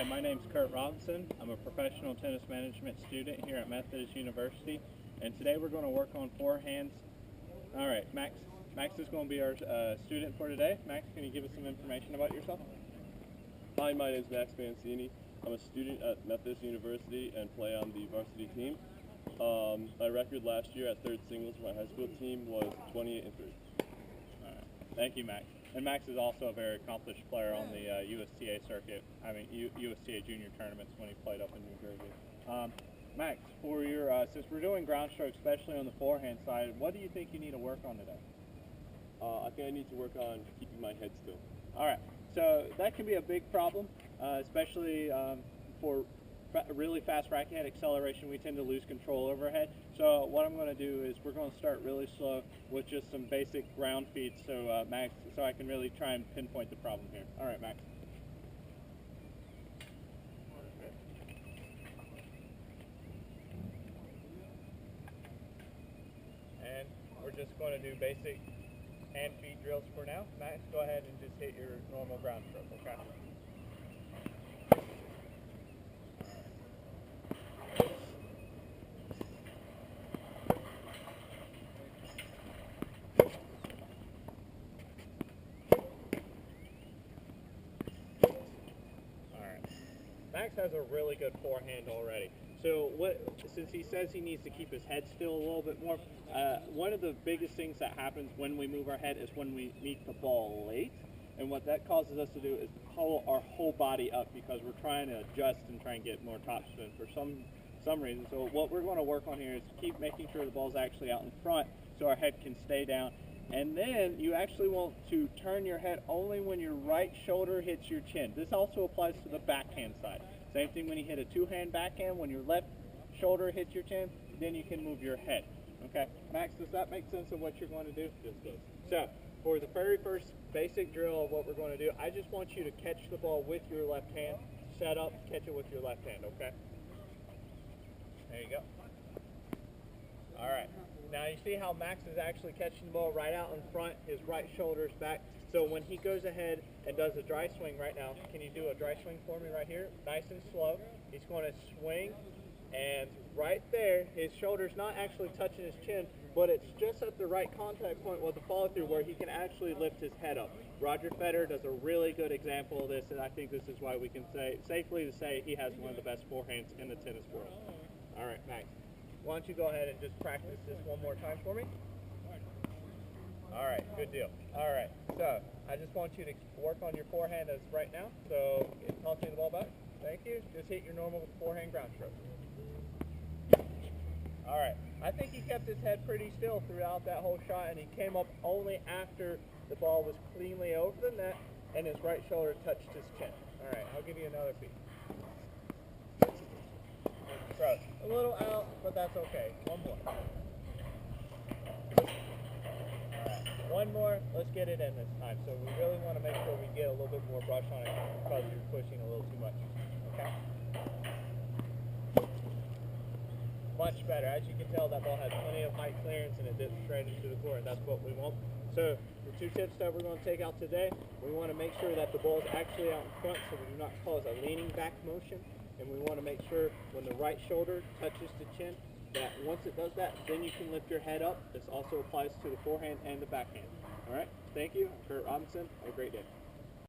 Hi, my name's Kurt Robinson. I'm a professional tennis management student here at Methodist University, and today we're going to work on forehands. All right, Max is going to be our student for today. Max, can you give us some information about yourself? Hi, my name is Max Mancini. I'm a student at Methodist University and play on the varsity team. My record last year at third singles for my high school team was 28-3. All right, thank you, Max. And Max is also a very accomplished player on the USTA circuit. USTA junior tournaments when he played up in New Jersey. Max, for your since we're doing ground stroke, especially on the forehand side, what do you think you need to work on today? I think I need to work on keeping my head still. All right, so that can be a big problem, especially for really fast racket head acceleration. We tend to lose control over our head. So what I'm going to do is we're going to start really slow with just some basic ground feeds, so Max, so I can really try and pinpoint the problem here. All right, Max. And we're just going to do basic hand feed drills for now. Max, go ahead and just hit your normal ground stroke, okay? Max has a really good forehand already. So since he says he needs to keep his head still a little bit more, one of the biggest things that happens when we move our head is when we meet the ball late. And what that causes us to do is pull our whole body up because we're trying to adjust and try and get more topspin for some reason. So what we're going to work on here is keep making sure the ball's actually out in front so our head can stay down. And then you actually want to turn your head only when your right shoulder hits your chin. This also applies to the backhand side. Same thing when you hit a two-hand backhand. When your left shoulder hits your chin, then you can move your head. Okay, Max, does that make sense of what you're going to do? Yes, it does. So, for the very first basic drill of what we're going to do, I just want you to catch the ball with your left hand. Set up, catch it with your left hand, okay? There you go. All right. Now you see how Max is actually catching the ball right out in front, his right shoulder's back. So when he goes ahead and does a dry swing right now, can you do a dry swing for me right here? Nice and slow. He's going to swing, and right there, his shoulder's not actually touching his chin, but it's just at the right contact point with the follow through where he can actually lift his head up. Roger Federer does a really good example of this, and I think this is why we can say safely to say he has one of the best forehands in the tennis world. All right, Max. Why don't you go ahead and just practice this one more time for me? All right, good deal. All right, so I just want you to work on your forehand as right now. So toss me the ball back. Thank you. Just hit your normal forehand ground stroke. All right, I think he kept his head pretty still throughout that whole shot, and he came up only after the ball was cleanly over the net and his right shoulder touched his chin. All right, I'll give you another feed. A little out, but that's okay. One more. Alright, one more. Let's get it in this time. So we really want to make sure we get a little bit more brush on it because you're pushing a little too much. Okay? Much better. As you can tell, that ball has plenty of height clearance and it dips straight into the court, and that's what we want. So the two tips that we're going to take out today, we want to make sure that the ball is actually out in front so we do not cause a leaning back motion. And we want to make sure when the right shoulder touches the chin, that once it does that, then you can lift your head up. This also applies to the forehand and the backhand. All right, thank you. I'm Kurt Robinson. Have a great day.